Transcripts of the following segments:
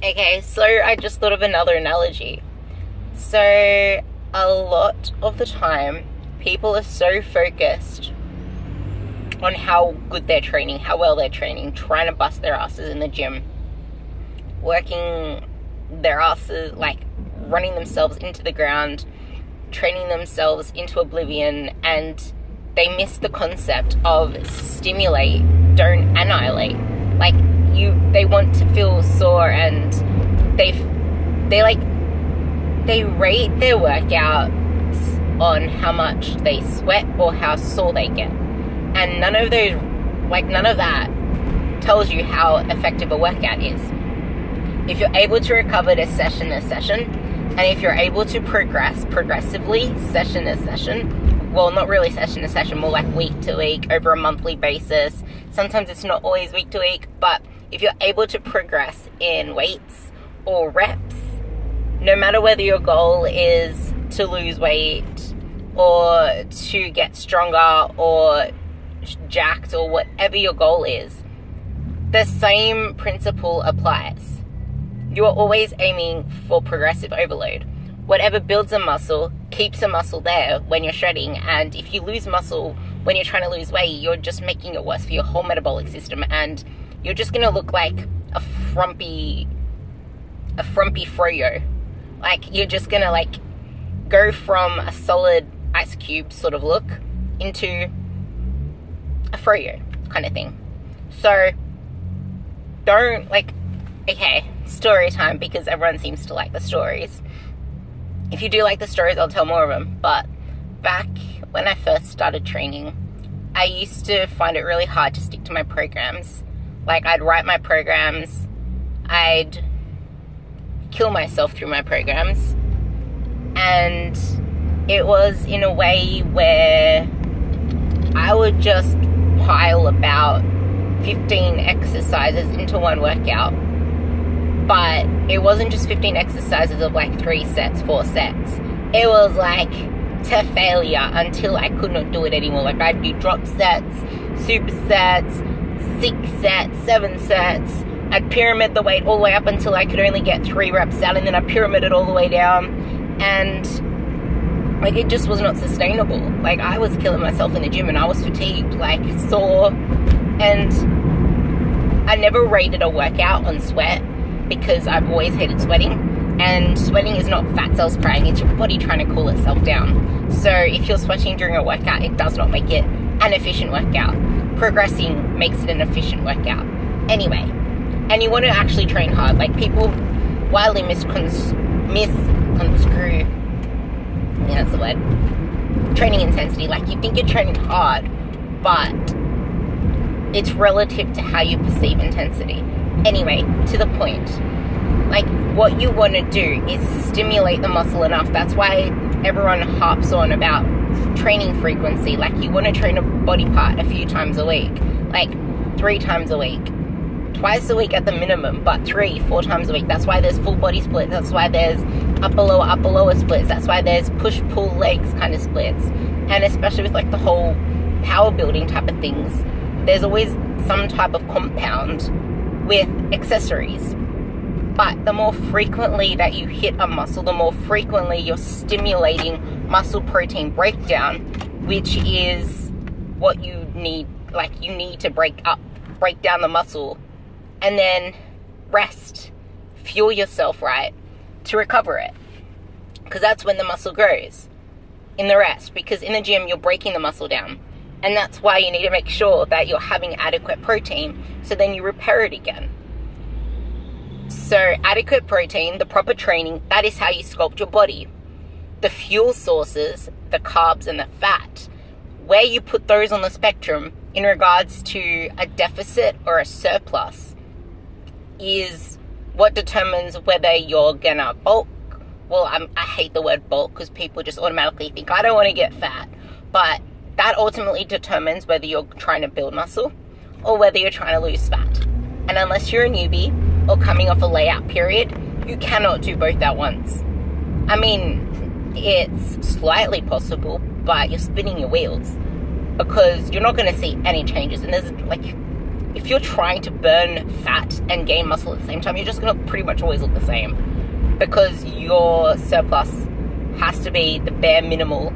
Okay, so I just thought of another analogy. So, a lot of the time, people are so focused on how good they're training, how well they're training, trying to bust their asses in the gym, working their asses, like running themselves into the ground, training themselves into oblivion, and they miss the concept of stimulate, don't annihilate. Like, they want to feel sore, and they rate their workouts on how much they sweat or how sore they get. And none of that tells you how effective a workout is. If you're able to recover to session to session, and if you're able to progress progressively, session to session, well, not really session to session, more like week to week, over a monthly basis. Sometimes it's not always week to week, but if you're able to progress in weights or reps, no matter whether your goal is to lose weight or to get stronger or jacked or whatever your goal is, the same principle applies. You are always aiming for progressive overload. Whatever builds a muscle keeps a muscle there when you're shredding, and if you lose muscle when you're trying to lose weight, you're just making it worse for your whole metabolic system, and you're just going to look like a frumpy froyo. Like, you're just going to go from a solid ice cube sort of look into a froyo kind of thing. So don't okay, story time, because everyone seems to like the stories. If you do like the stories, I'll tell more of them. But back when I first started training, I used to find it really hard to stick to my programs. Like, I'd write my programs, I'd kill myself through my programs, and it was in a way where I would just pile about 15 exercises into one workout. But it wasn't just 15 exercises of 3 sets, 4 sets. It was to failure until I could not do it anymore. I'd do drop sets, super sets, 6 sets, 7 sets. I'd pyramid the weight all the way up until I could only get 3 reps out, and then I'd pyramid it all the way down. And it just was not sustainable. I was killing myself in the gym, and I was fatigued, sore. And I never rated a workout on sweat, because I've always hated sweating, and sweating is not fat cells crying, it's your body trying to cool itself down. So if you're sweating during a workout, it does not make it an efficient workout. Progressing makes it an efficient workout. Anyway, and you want to actually train hard. People widely misconstrue, yeah, that's the word, training intensity. You think you're training hard, but it's relative to how you perceive intensity. Anyway, to the point. What you want to do is stimulate the muscle enough. That's why everyone harps on about training frequency. You want to train a body part a few times a week. 3 times a week. Twice a week at the minimum, but 3, 4 times a week. That's why there's full body splits. That's why there's upper lower splits. That's why there's push pull legs kind of splits. And especially with the whole power building type of things, there's always some type of compound with accessories. But the more frequently that you hit a muscle, the more frequently you're stimulating muscle protein breakdown, which is what you need. You need to break down the muscle, and then rest, fuel yourself right to recover it, because that's when the muscle grows, in the rest. Because in the gym, you're breaking the muscle down, and that's why you need to make sure that you're having adequate protein, so then you repair it again. So adequate protein, the proper training, that is how you sculpt your body. The fuel sources, the carbs and the fat, where you put those on the spectrum in regards to a deficit or a surplus, is what determines whether you're gonna bulk. Well, I hate the word bulk, because people just automatically think, I don't want to get fat. But that ultimately determines whether you're trying to build muscle or whether you're trying to lose fat. And unless you're a newbie or coming off a layout period, you cannot do both at once. I mean, it's slightly possible, but you're spinning your wheels, because you're not going to see any changes. And there's if you're trying to burn fat and gain muscle at the same time, you're just going to pretty much always look the same, because your surplus has to be the bare minimal,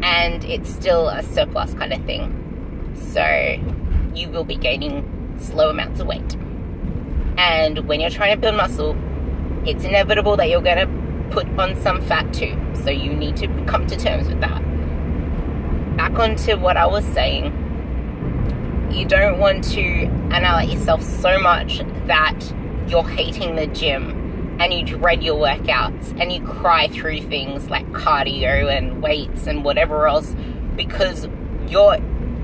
and it's still a surplus kind of thing. So you will be gaining slow amounts of weight. And when you're trying to build muscle, it's inevitable that you're going to put on some fat too. So you need to come to terms with that. Back onto what I was saying. You don't want to annihilate yourself so much that you're hating the gym and you dread your workouts and you cry through things like cardio and weights and whatever else, because you're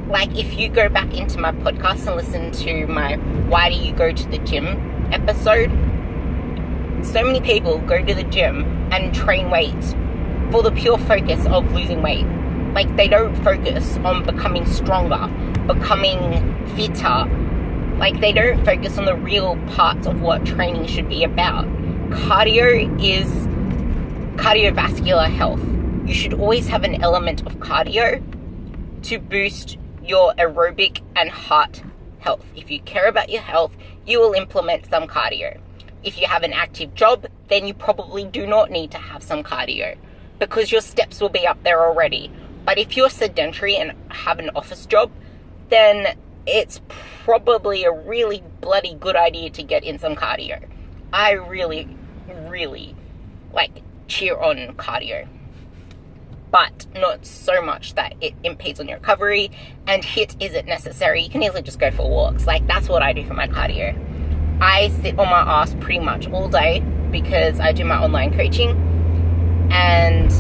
like, if you go back into my podcast and listen to my why do you go to the gym episode, so many people go to the gym and train weights for the pure focus of losing weight. Like, they don't focus on becoming stronger, becoming fitter. Like, they don't focus on the real parts of what training should be about. Cardio is cardiovascular health. You should always have an element of cardio to boost your aerobic and heart health. If you care about your health, you will implement some cardio. If you have an active job, then you probably do not need to have some cardio, because your steps will be up there already. But if you're sedentary and have an office job, then it's probably a really bloody good idea to get in some cardio. I really, really cheer on cardio, but not so much that it impedes on your recovery, and HIIT isn't necessary. You can easily just go for walks. Like, that's what I do for my cardio. I sit on my ass pretty much all day because I do my online coaching, and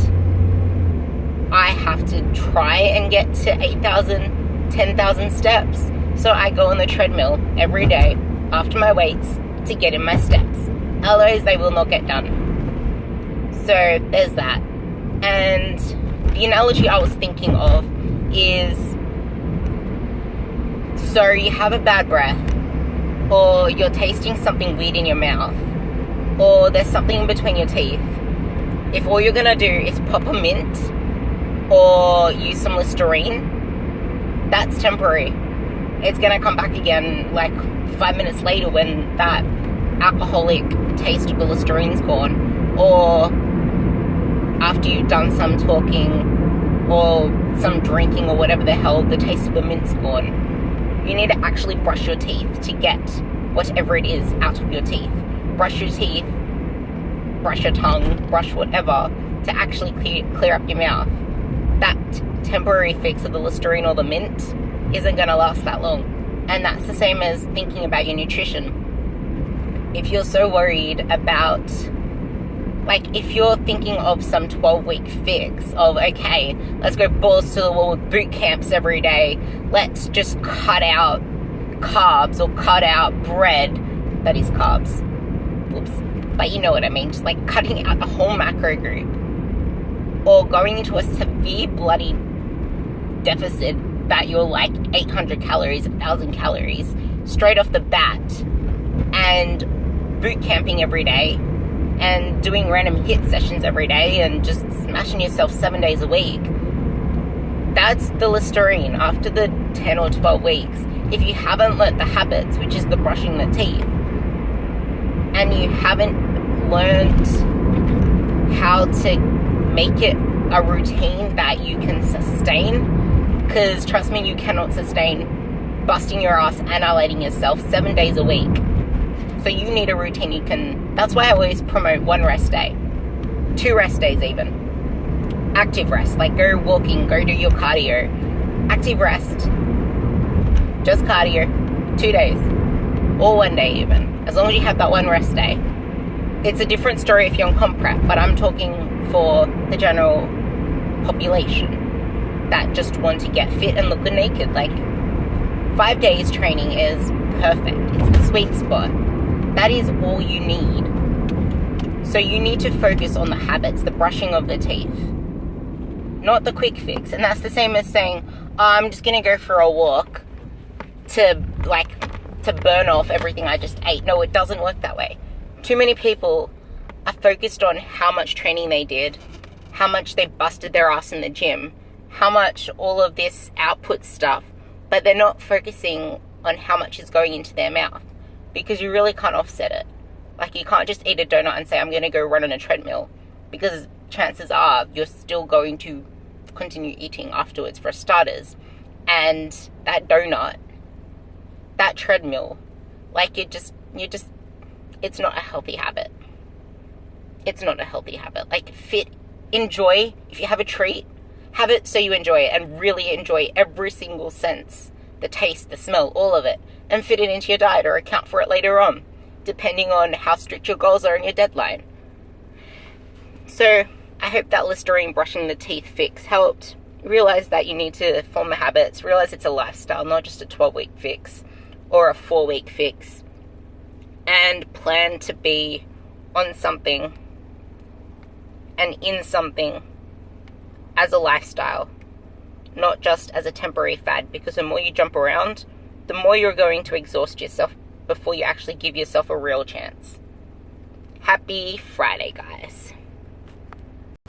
I have to try and get to 8,000, 10,000 steps. So I go on the treadmill every day after my weights to get in my steps. Otherwise, they will not get done. So there's that. And the analogy I was thinking of is, so you have a bad breath, or you're tasting something weird in your mouth, or there's something in between your teeth. If all you're gonna do is pop a mint or use some Listerine, that's temporary. It's gonna come back again like 5 minutes later when that alcoholic taste of the Listerine's gone, or after you've done some talking or some drinking or whatever the hell, the taste of the mint's gone. You need to actually brush your teeth to get whatever it is out of your teeth. Brush your teeth, brush your tongue, brush whatever, to actually clear up your mouth. That temporary fix of the Listerine or the mint isn't going to last that long. And that's the same as thinking about your nutrition. If you're so worried about, like, if you're thinking of some 12-week fix of, okay, let's go balls to the wall with boot camps every day, let's just cut out carbs or cut out bread, that is carbs, whoops, but you know what I mean, just like cutting out the whole macro group, or going into a severe bloody deficit that you're like 800 calories, 1,000 calories straight off the bat, and boot camping every day, and doing random HIIT sessions every day, and just smashing yourself 7 days a week. That's the Listerine after the 10 or 12 weeks. If you haven't learnt the habits, which is the brushing the teeth, and you haven't learned how to make it a routine that you can sustain, because trust me, you cannot sustain busting your ass, annihilating yourself 7 days a week. So you need a routine you can. That's why I always promote 1 rest day, 2 rest days even. Active rest, like go walking, go do your cardio. Active rest, just cardio, 2 days, or 1 day even, as long as you have that 1 rest day. It's a different story if you're on comp prep, but I'm talking for the general population that just want to get fit and look good naked. Like, 5 days training is perfect. It's the sweet spot. That is all you need. So you need to focus on the habits, the brushing of the teeth, not the quick fix. And that's the same as saying, oh, I'm just gonna go for a walk to burn off everything I just ate. No, it doesn't work that way. Too many people are focused on how much training they did, how much they busted their ass in the gym, how much all of this output stuff but they're not focusing on how much is going into their mouth, because you really can't offset it. Like, you can't just eat a donut and say, I'm going to go run on a treadmill, because chances are you're still going to continue eating afterwards, for starters. And that donut, that treadmill, like, it's not a healthy habit. It's not a healthy habit. Like, enjoy. If you have a treat, have it so you enjoy it, and really enjoy every single sense, the taste, the smell, all of it, and fit it into your diet or account for it later on, depending on how strict your goals are and your deadline. So I hope that Listerine brushing the teeth fix helped. Realize that you need to form the habits. Realize it's a lifestyle, not just a 12-week fix or a 4-week fix. And plan to be on something and in something as a lifestyle, not just as a temporary fad, because the more you jump around, the more you're going to exhaust yourself before you actually give yourself a real chance. Happy Friday, guys.